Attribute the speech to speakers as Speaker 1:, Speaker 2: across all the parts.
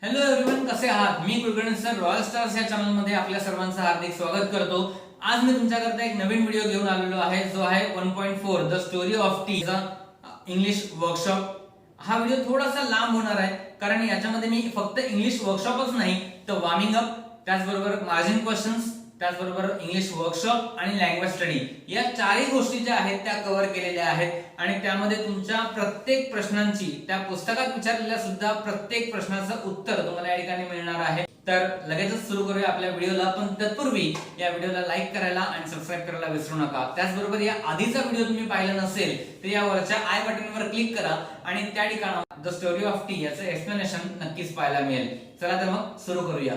Speaker 1: Hello everyone, कसे आहात? मी Kulkarni sir royal stars या चॅनलमध्ये आपल्या सर्वांचं हार्दिक स्वागत करतो. आज मी तुमच्याकरता एक नवीन व्हिडिओ घेऊन आलेलो आहे, जो आहे 1.4 द स्टोरी ऑफ टी चा इंग्लिश वर्कशॉप. हा व्हिडिओ थोडासा लांब होणार आहे, कारण याच्यामध्ये मी फक्त इंग्लिश वर्कशॉपच नाही तर वॉर्मिंग अप, त्याचबरोबर मार्जिन क्वेश्चन्स, त्याचबरोबर इंग्लिश वर्कशॉप आणि लँग्वेज स्टडी या चारही गोष्टी ज्या आहेत त्या कव्हर केलेल्या आहेत. आणि त्यामध्ये तुमच्या प्रत्येक प्रश्नांची, त्या पुस्तकात विचारलेल्या सुद्धा प्रत्येक प्रश्नाचं उत्तर तुम्हाला या ठिकाणी मिळणार आहे. तर लगेचच सुरू करूया आपल्या व्हिडिओला, पण तत्पूर्वी या व्हिडिओला लाईक करायला आणि सबस्क्राईब करायला विसरू नका. त्याचबरोबर या आधीचा व्हिडिओ तुम्ही पाहिला नसेल तर या वरच्या आय बटनवर क्लिक करा आणि त्या ठिकाणी द स्टोरी ऑफ टी याचं एक्सप्लेनेशन नक्कीच पाहायला मिळेल. चला तर मग सुरू करूया.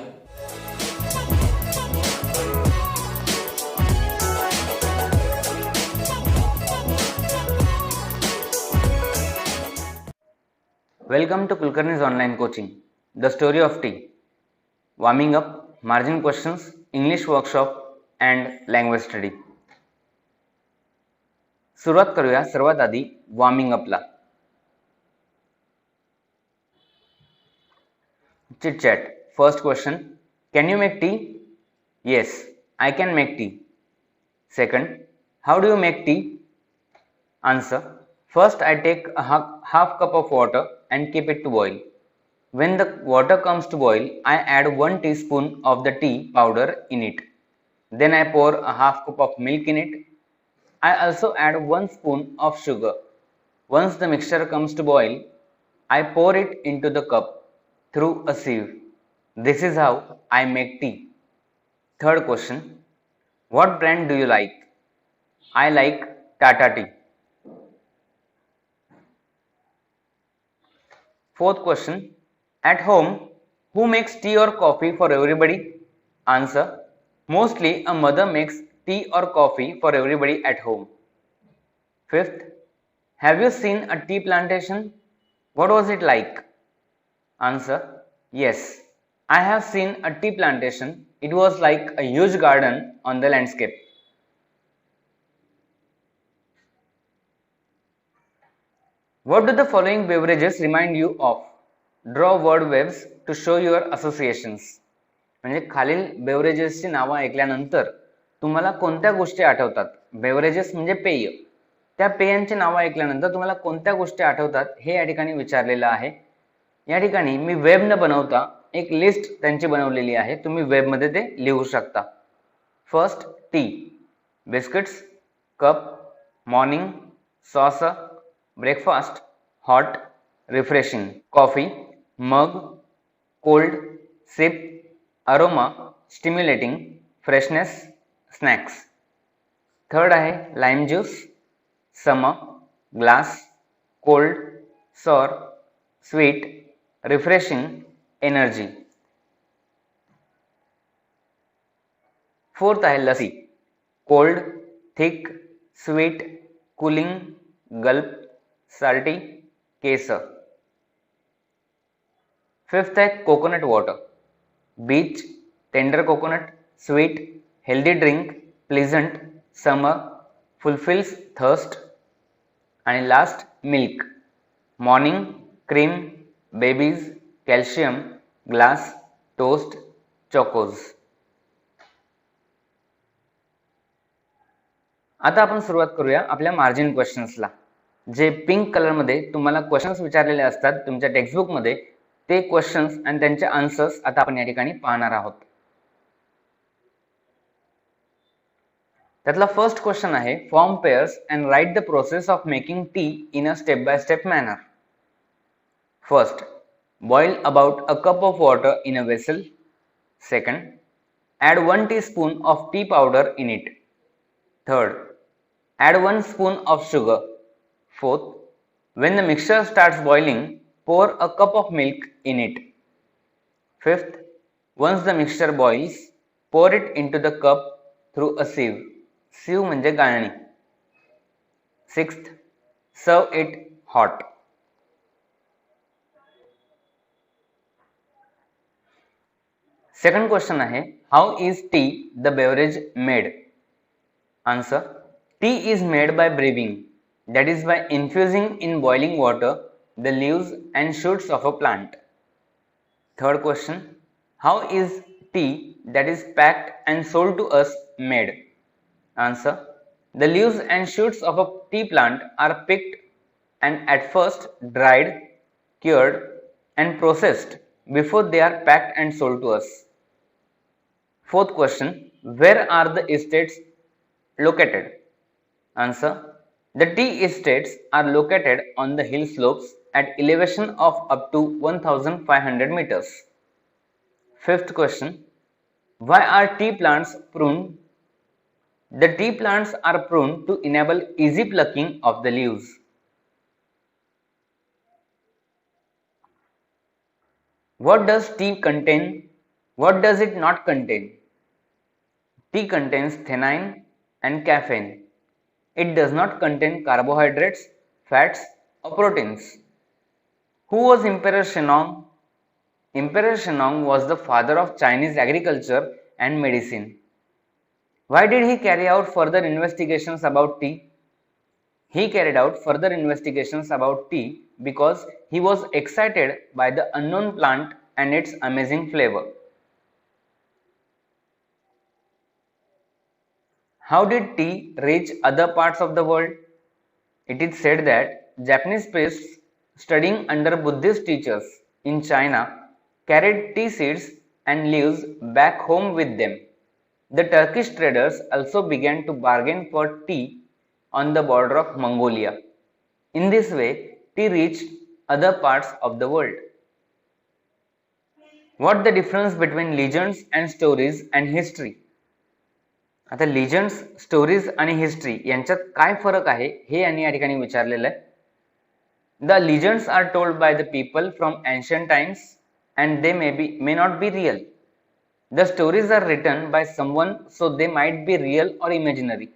Speaker 2: Welcome to Kulkarni's online coaching. The story of tea. Warming up, margin questions, English workshop and language study. सुरुवात करूया सर्वात आधी वॉर्मिंग अपला. Chit chat. First question. Can you make tea? Yes, I can make tea. Second. How do you make tea? Answer. First, I take a half cup of water and keep it to boil. When the water comes to boil, I add 1 teaspoon of the tea powder in it. Then I pour a half cup of milk in it. I also add 1 spoon of sugar. Once the mixture comes to boil, I pour it into the cup through a sieve. This is how I make tea. Third question. What brand do you like? I like Tata Tea. Fourth question. At home, who makes tea or coffee for everybody? Answer. Mostly a mother makes tea or coffee for everybody at home. Fifth. Have you seen a tea plantation? What was it like? Answer. Yes, I have seen a tea plantation. It was like a huge garden on the landscape. What do the following beverages remind you of? Draw word waves to show your associations. म्हणजे खालील बेवरेजेसची नावं ऐकल्यानंतर तुम्हाला कोणत्या गोष्टी आठवतात? Beverages म्हणजे पेय. त्या पेयांची नावं ऐकल्यानंतर तुम्हाला कोणत्या गोष्टी आठवतात हे या ठिकाणी विचारलेलं आहे. या ठिकाणी मी वेब न बनवता एक लिस्ट त्यांची बनवलेली आहे. तुम्ही वेबमध्ये ते लिहू शकता. First, tea. Biscuits, cup, morning, saucer, breakfast, hot, refreshing. Coffee, mug, cold, sip, aroma, stimulating, freshness, snacks. Third आहे lime juice, summer, glass, cold, sour, sweet, refreshing, energy. Fourth आहे lassi, cold, thick, sweet, cooling, gulp, salty, kesar. Fifth है coconut water, beach, tender coconut, sweet, healthy drink, pleasant, summer, fulfils thirst. आणि last milk, morning, cream, babies, calcium, glass, toast, Chocos. आता आपण सुरुवात करूया आपल्या margin क्वेश्चन्सला. जे pink कलरमध्ये तुम्हाला क्वेश्चन्स विचारलेले असतात तुमच्या टेक्स्टबुकमध्ये, ते क्वेश्चन्स आणि त्यांचे आन्सर्स आता आपण या ठिकाणी पाहणार आहोत. त्यातला फर्स्ट क्वेश्चन आहे, form pairs and write the process of making tea in a step by step manner. First, boil about a cup of water in a vessel. Second, add 1 teaspoon of tea powder in it. Third, add 1 spoon of sugar. Fourth, when the mixture starts boiling, pour a cup of milk in it. Fifth, once the mixture boils, pour it into the cup through a sieve. Sieve म्हणजे गाळणी. Sixth, serve it hot. Second question आहे, how is tea the beverage made? Answer. Tea is made by brewing, that is by infusing in boiling water the leaves and shoots of a plant. Third question, how is tea that is packed and sold to us made? Answer, the leaves and shoots of a tea plant are picked and at first dried, cured and processed before they are packed and sold to us. Fourth question, where are the estates located? Answer, the tea estates are located on the hill slopes at elevation of up to 1500 meters. Fifth question, why are tea plants pruned? The tea plants are pruned to enable easy plucking of the leaves. What does tea contain? What does it not contain? Tea contains theanine and caffeine. It does not contain carbohydrates, fats, or proteins. Who was Emperor Shennong? Emperor Shennong was the father of Chinese agriculture and medicine. Why did he carry out further investigations about tea? He carried out further investigations about tea because he was excited by the unknown plant and its amazing flavor. How did tea reach other parts of the world? It is said that Japanese priests studying under Buddhist teachers in China carried tea seeds and leaves back home with them. The Turkish traders also began to bargain for tea on the border of Mongolia. In this way, tea reached other parts of the world. What the difference between legends and stories and history? आता लिजंड्स, stories आणि history यांच्यात काय फरक आहे हे यांनी या ठिकाणी विचारलेलं आहे. The legends are told by the people from ancient times and they may not be real. The stories are written by someone so they might be real or imaginary.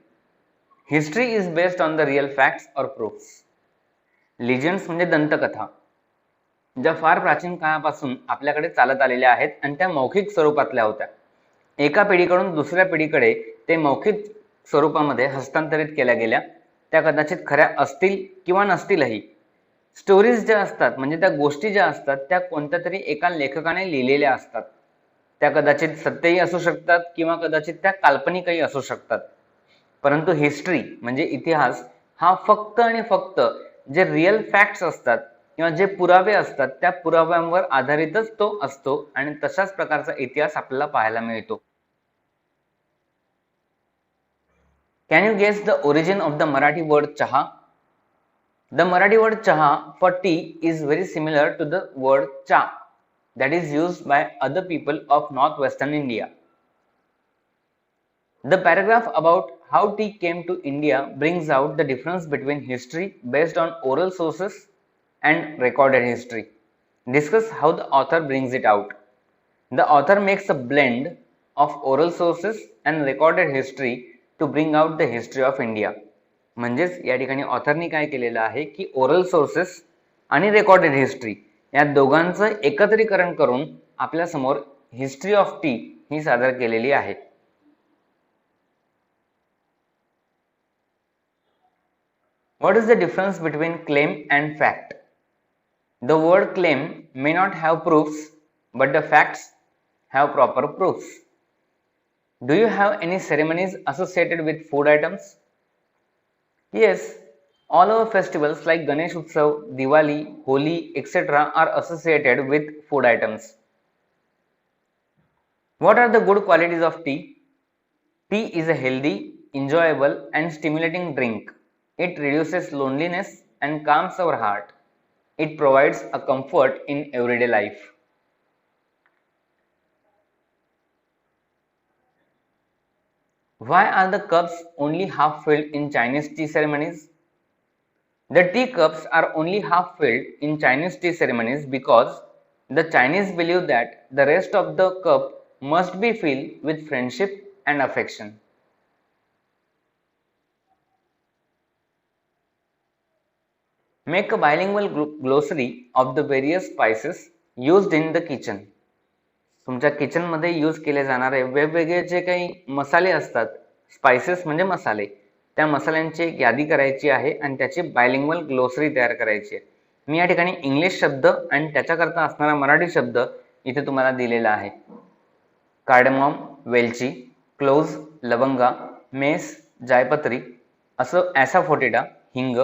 Speaker 2: History is based on the real facts or proofs. Legends म्हणजे दंतकथा, ज्या फार प्राचीन काळापासून आपल्याकडे चालत आलेल्या आहेत आणि त्या मौखिक स्वरूपातल्या होत्या. एका पिढीकडून दुसऱ्या पिढीकडे ते मौखिक स्वरूपामध्ये हस्तांतरित केल्या गेल्या. त्या कदाचित खऱ्या असतील किंवा नसतीलही. स्टोरीज ज्या असतात म्हणजे त्या गोष्टी ज्या असतात त्या कोणत्या तरी एका लेखकाने लिहिलेल्या असतात. त्या कदाचित सत्यही असू शकतात किंवा कदाचित त्या काल्पनिकही असू शकतात. परंतु हिस्ट्री म्हणजे इतिहास हा फक्त आणि फक्त जे रिअल फॅक्ट्स असतात किंवा जे पुरावे असतात त्या पुराव्यांवर आधारितच तो असतो आणि तशाच प्रकारचा इतिहास आपल्याला पाहायला मिळतो. Can you guess the origin of the Marathi word chaha? The Marathi word chaha for tea is very similar to the word cha that is used by other people of northwestern India. The paragraph about how tea came to India brings out the difference between history based on oral sources and recorded history. Discuss how the author brings it out. The author makes a blend of oral sources and recorded history to bring out the history of India. म्हणजेच या ठिकाणी ऑथरनी काय केलेलं आहे की oral sources आणि recorded history या दोघांचं एकत्रीकरण करून आपल्या समोर हिस्ट्री ऑफ टी ही सादर केलेली आहे. What is the difference between claim and fact? The word claim may not have proofs, but the facts have proper proofs. Do you have any ceremonies associated with food items? Yes, all our festivals like Ganesh Utsav, Diwali, Holi, etc. are associated with food items. What are the good qualities of tea? Tea is a healthy, enjoyable and stimulating drink. It reduces loneliness and calms our heart. It provides a comfort in everyday life. Why are the cups only half filled in Chinese tea ceremonies? The tea cups are only half filled in Chinese tea ceremonies because the Chinese believe that the rest of the cup must be filled with friendship and affection. Make a bilingual glossary of the various spices used in the kitchen. तुमच्या kitchen मध्ये use केले जाणारे वेगवेगळे जे काही मसाले असतात, spices म्हणजे मसाले, त्या मसाल्यांची एक यादी करायची आहे आणि त्याची बायलिंग्वल ग्लोसरी तयार करायची आहे. मी या ठिकाणी इंग्लिश शब्द आणि त्याच्याकरता असणारा मराठी शब्द इथे तुम्हाला दिलेला आहे. कार्डमॉम वेलची, क्लोव्ज लवंगा, मेस जायपत्री, ॲसाफोटिडा हिंग,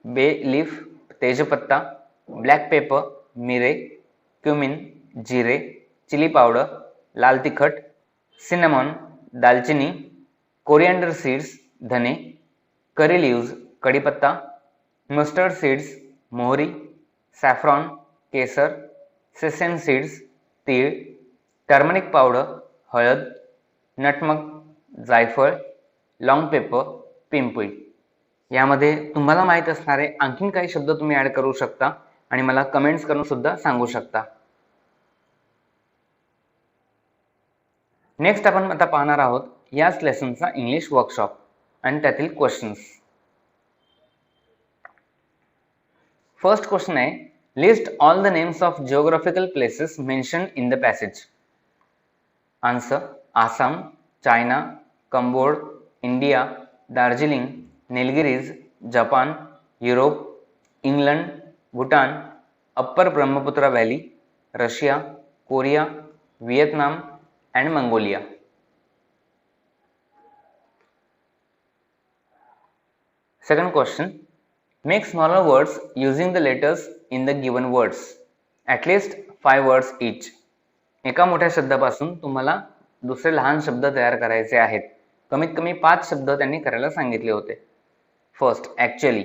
Speaker 2: बे लीफ तेजपत्ता, ब्लॅक पेपर मिरे, क्युमिन जिरे, चिली पावडर लाल तिखट, सिनेमॉन दालचिनी, कोरिएंडर सीड्स धने, करी लीव्ज कढीपत्ता, मस्टर्ड सीड्स मोहरी, सॅफ्रॉन केसर, सेसेम सीड्स तीळ, टर्मरिक पावडर हळद, नटमग जायफळ, लॉंग पेपर पिंपळी. यामध्ये तुम्हाला माहीत असणारे आणखीन काही शब्द तुम्ही ॲड करू शकता आणि मला कमेंट्स करून सुद्धा सांगू शकता. नेक्स्ट आपण आता पाहणार आहोत याच लेसनचा इंग्लिश वर्कशॉप आणि त्यातील क्वेश्चन्स. फर्स्ट क्वेश्चन आहे, list all the names of geographical places mentioned in the passage. Answer, Assam, China, Cambodia, India, Darjeeling, Nilgiris, Japan, Europe, England, Bhutan, upper Brahmaputra valley, Russia, Korea, Vietnam and Mongolia. Second question, make smaller words using the letters in the given words. At least 5 words each. एका मोठ्या शब्दापासून तुम्हाला दुसरे लहान शब्द तयार करायचे आहेत. कमीत कमी 5 शब्द त्यांनी करायला सांगितले होते. First, actually,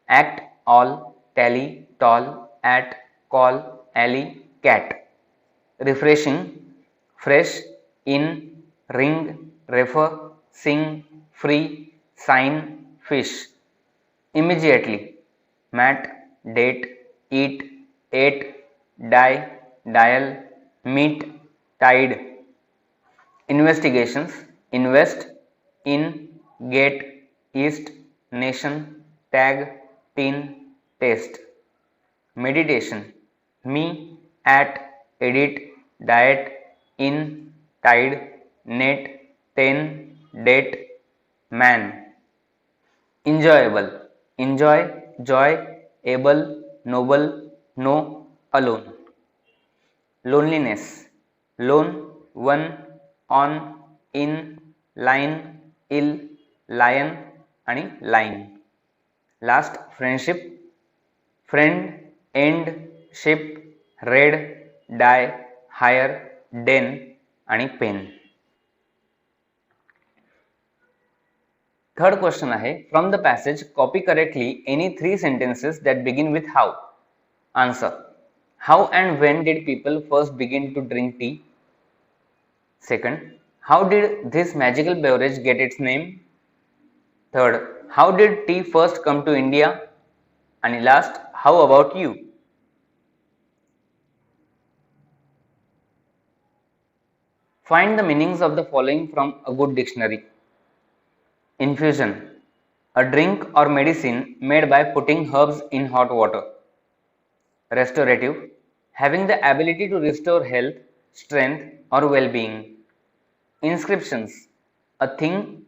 Speaker 2: act, all, tally, tall, at, call, ally, cat. Refreshing, fresh, in, ring, refer, sing, free, sign, fish. Immediately, mat, date, eat, ate, die, dial, meet, tide. Investigations, invest, in, get, east, nation, tag, teen, test. Meditation, me, at, edit, diet, in, tide, net, ten, date, man. Enjoyable, enjoy, joy, able, noble, no, alone. Loneliness, lone, one, on, in, line, ill, lion आणि line. Last, friendship, friend, end, ship, red, die, hire, den आणि pen. Third question आहे, from the passage copy correctly any 3 sentences that begin with how. Answer, how and when did people first begin to drink tea. Second, how did this magical beverage get its name. Third, how did tea first come to India. आणि last, how about you. Find the meanings of the following from a good dictionary. Infusion, a drink or medicine made by putting herbs in hot water. Restorative, having the ability to restore health, strength or well-being. Inscriptions, a thing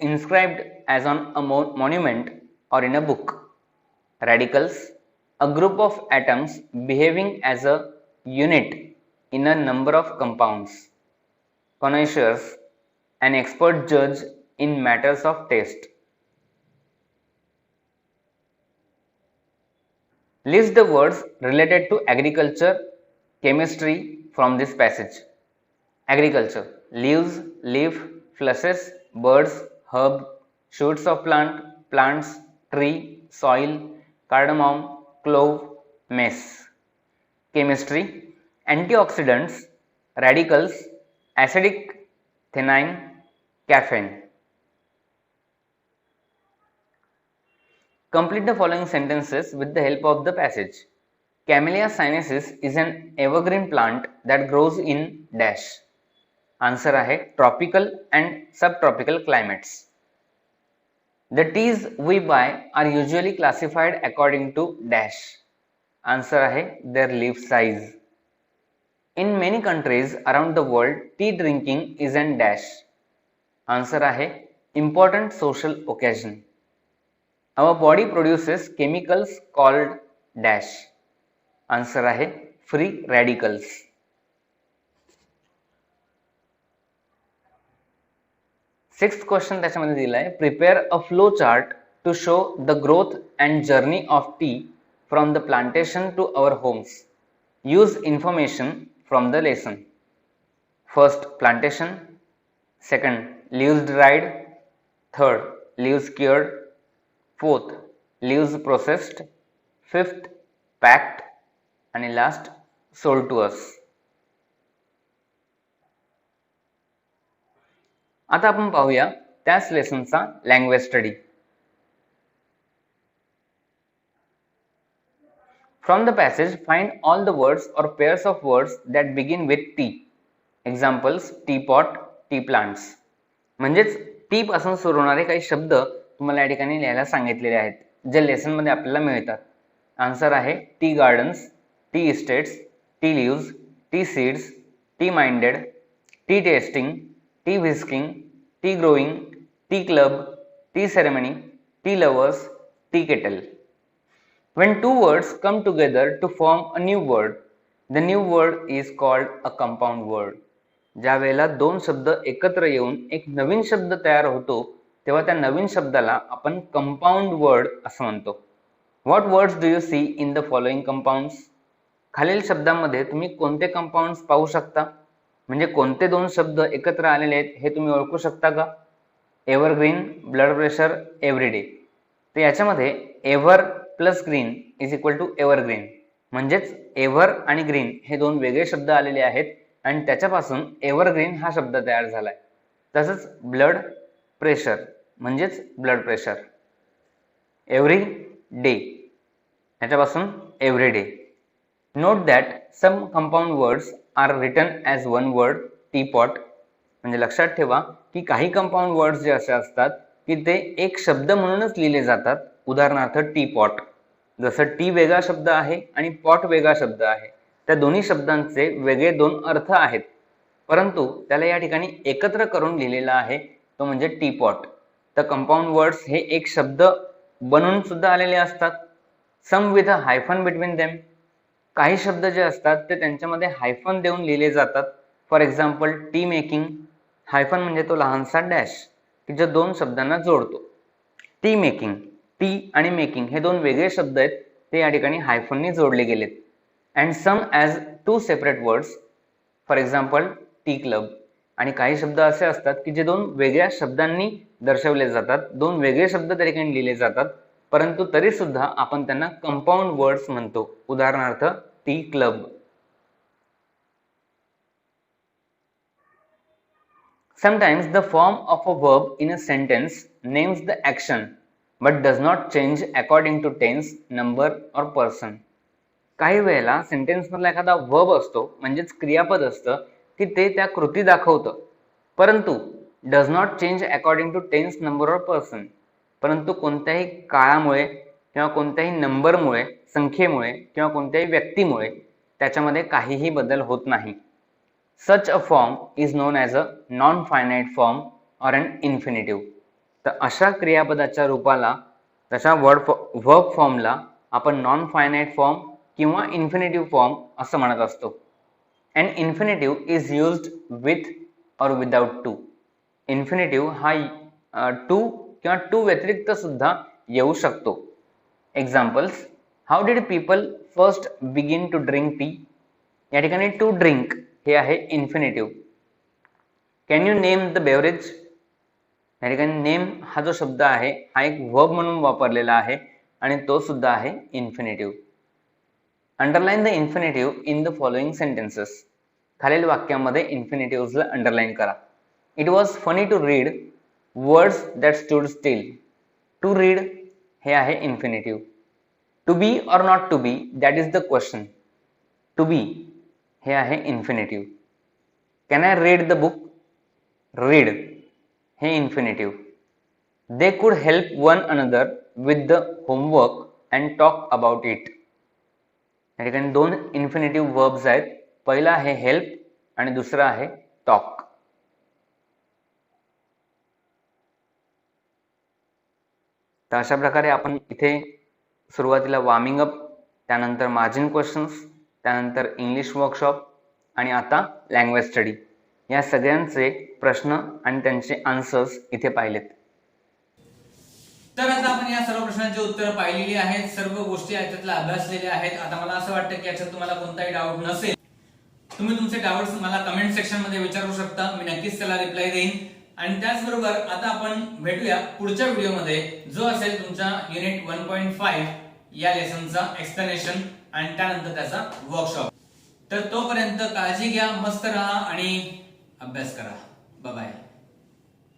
Speaker 2: inscribed as on a monument or in a book. Radicals, a group of atoms behaving as a unit in a number of compounds. Connoisseurs, an expert judge in matters of taste. List the words related to agriculture, chemistry from this passage. Agriculture, leaves, leaf, flushes, birds, herb, shoots of plant, plants, tree, soil, cardamom, clove, mace. Chemistry, antioxidants, radicals, acidic, theanine, caffeine. Complete the following sentences with the help of the passage. Camellia sinensis is an evergreen plant that grows in dash. Answer आहे tropical and subtropical climates. The teas we buy are usually classified according to dash. Answer आहे their leaf size. In many countries around the world, tea drinking is an dash. Answer आहे important social occasion. Our body produces chemicals called dash. Answer आहे free radicals. Sixth question त्याच्यामध्ये दिलाय, prepare a flow chart to show the growth and journey of tea from the plantation to our homes. Use information from the lesson. First plantation, second leaves dried, third leaves cured, fourth leaves processed, fifth packed आणि last sold to us. आता आपण पाहूया त्याच लेसनचा language study. From the passage find all the words or pairs of words that begin with T. Examples, T pot, T plants. म्हणजेच T पासून सुरू होणारे काही शब्द तुम्हाला या ठिकाणी लिहायला सांगितलेले आहेत, जे लेसनमध्ये आपल्याला मिळतात. आन्सर आहे tea gardens, tea estates, tea leaves, tea seeds, tea minded, tea tasting, tea whisking, tea growing, tea club, tea ceremony, tea lovers, tea kettle. When two words come together to form a new word, the new word is called a compound word. ज्या वेळेला दोन शब्द एकत्र येऊन एक नवीन शब्द तयार होतो तेव्हा त्या नवीन शब्दाला आपण कंपाऊंड वर्ड असं म्हणतो. What words do you see in the following compounds? खालील शब्दांमध्ये तुम्ही कोणते कंपाऊंड्स पाहू शकता? म्हणजे कोणते दोन शब्द एकत्र आलेले आहेत हे तुम्ही ओळखू शकता का? Evergreen, blood pressure, everyday. तर याच्यामध्ये ever plus green is equal to evergreen. म्हणजेच एव्हर आणि ग्रीन हे दोन वेगळे शब्द आलेले आहेत आणि त्याच्यापासून एव्हरग्रीन हा शब्द तयार झालाय. तसंच ब्लड प्रेशर म्हणजेच ब्लड प्रेशर. एव्हरी डे याच्यापासून everyday. Note that some compound words are written as one word, tea pot. म्हणजे लक्षात ठेवा की काही कंपाऊंड वर्ड्स जे असे असतात की ते एक शब्द म्हणूनच लिहिले जातात. उदाहरणार्थ टी पॉट. जसं टी वेगळा शब्द आहे आणि पॉट वेगळा शब्द आहे, त्या दोन्ही शब्दांचे वेगळे दोन अर्थ आहेत, परंतु त्याला या ठिकाणी एकत्र करून लिहिलेला आहे, तो म्हणजे टी पॉट. तर कंपाऊंड वर्ड्स हे एक शब्द बनून सुद्धा आलेले असतात. Some with a hyphen between them. काही शब्द जे असतात ते त्यांच्यामध्ये हायफन देऊन लिहिले जातात. For example T making. Hyphen म्हणजे तो लहानसा डॅश की जो दोन शब्दांना जोडतो. टी मेकिंग, टी आणि मेकिंग हे दोन वेगळे शब्द आहेत, ते या ठिकाणी हायफननी जोडले गेलेत. And some as two separate words. For example tea club. आणि काही शब्द असे असतात की जे दोन वेगळ्या शब्दांनी दर्शवले जातात, दोन वेगळे शब्द त्या ठिकाणी लिहिले जातात, परंतु तरी सुद्धा आपण त्यांना कंपाऊंड वर्ड्स म्हणतो. उदाहरणार्थ T club. Sometimes the form of a verb in a sentence names the action but does not change according to tense, number or person. काही वेळेला सेंटेन्स मधला एखादा वर्ब असतो म्हणजेच क्रियापद असतं की ते त्या कृती दाखवतं, परंतु does not change according to tense, number और पर्सन. परंतु कोणत्याही काळामुळे किंवा कोणत्याही नंबरमुळे, संख्येमुळे किंवा कोणत्याही व्यक्तीमुळे त्याच्यामध्ये काहीही बदल होत नाही. Such a form is known as a non-finite form or an infinitive. तर अशा क्रियापदाच्या रूपाला, तशा वर्ब फॉर्मला आपण नॉन फायनाइट फॉर्म किंवा इन्फिनिटिव्ह फॉर्म असं म्हणत असतो. And infinitive is used with और विदाउट टू. इन्फिनिटिव्ह हा टू किंवा टू व्यतिरिक्त सुद्धा येऊ शकतो. Examples, how did people first begin to drink tea. या ठिकाणी टू ड्रिंक हे आहे infinitive. Can you name the beverage. या ठिकाणी नेम हा जो शब्द आहे हा एक वर्ब म्हणून वापरलेला आहे आणि तो सुद्धा आहे infinitive. Underline the infinitive in the following sentences. खालील वाक्यामध्ये इन्फिनिटिव्हजला अंडरलाईन करा. It was funny to read words that stood still. To read हे आहे infinitive. To be or not to be that is the question. To be हे आहे infinitive. Can I read the book. Read हे infinitive. They could help one another with the homework and talk about it. या ठिकाणी दोन infinitive verbs आहेत. पहिला आहे help आणि दुसरा आहे टॉक. तर अशा प्रकारे आपण इथे सुरुवातीला वॉर्मिंग अप, त्यानंतर मार्जिन क्वेश्चन्स, त्यानंतर इंग्लिश वर्कशॉप आणि आता लँग्वेज स्टडी या सगळ्यांचे प्रश्न आणि त्यांचे आन्सर्स इथे पाहिलेत.
Speaker 1: तर आता आपण या सर्व प्रश्नांची उत्तरं पाहिलेली आहेत, सर्व गोष्टी याच्यातल्या अभ्यासलेल्या आहेत. आता मला असं वाटतं की याच्यात तुम्हाला कोणताही डाऊट नसेल, तुम्ही तुमचे डाऊट्स मला कमेंट सेक्शन मध्ये विचारू शकता, मी नक्कीच त्याला रिप्लाय देईन. आणि त्याचबरोबर आता आपण भेटूया पुढच्या व्हिडिओमध्ये, जो असेल तुमच्या युनिट 1.5 या लेसनचा एक्सप्लेनेशन आणि त्यानंतर त्याचा वर्कशॉप. तर तोपर्यंत काळजी घ्या, मस्त राहा आणि अभ्यास करा. Bye bye.